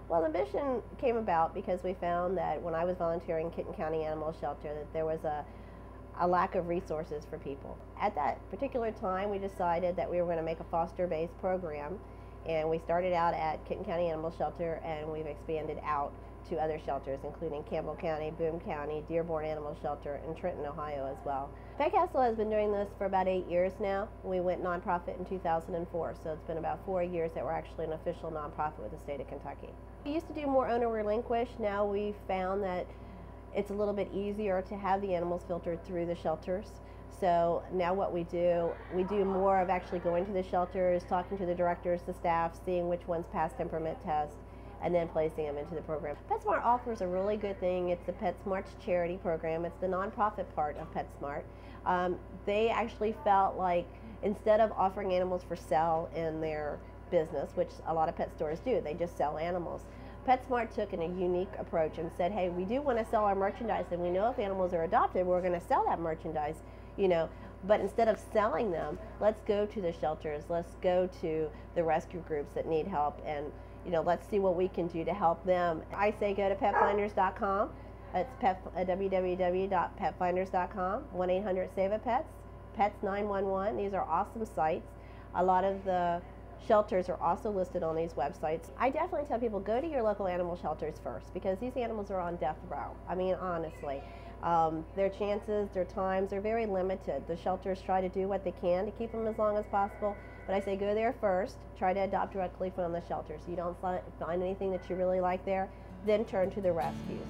Well, the mission came about because we found that when I was volunteering Kitten County Animal Shelter that there was a lack of resources for people. At that particular time, we decided that we were going to make a foster-based program, and we started out at Kitten County Animal Shelter, and we've expanded out to other shelters, including Campbell County, Boone County, Dearborn Animal Shelter, and Trenton, Ohio as well. Pet Castle has been doing this for about 8 years now. We went nonprofit in 2004, so it's been about 4 years that we're actually an official nonprofit with the state of Kentucky. We used to do more owner relinquish. Now we've found that it's a little bit easier to have the animals filtered through the shelters. So now what we do more of actually going to the shelters, talking to the directors, the staff, seeing which ones pass temperament test, and then placing them into the program. PetSmart offers a really good thing. It's the PetSmart's charity program. It's the nonprofit part of PetSmart. They actually felt like instead of offering animals for sale in their business, which a lot of pet stores do, they just sell animals. PetSmart took a unique approach and said, hey, we do want to sell our merchandise, and we know if animals are adopted, we're going to sell that merchandise, you know, but instead of selling them, let's go to the shelters, let's go to the rescue groups that need help, and you know, let's see what we can do to help them. I say go to petfinders.com. It's www.petfinders.com, 1-800-SAVE-A-PETS, Pets 911. These are awesome sites. A lot of the shelters are also listed on these websites. I definitely tell people go to your local animal shelters first, because these animals are on death row. I mean, honestly. Their chances, their times are very limited. The shelters try to do what they can to keep them as long as possible, but I say go there first, try to adopt directly from the shelters. You don't find anything that you really like there, then turn to the rescues.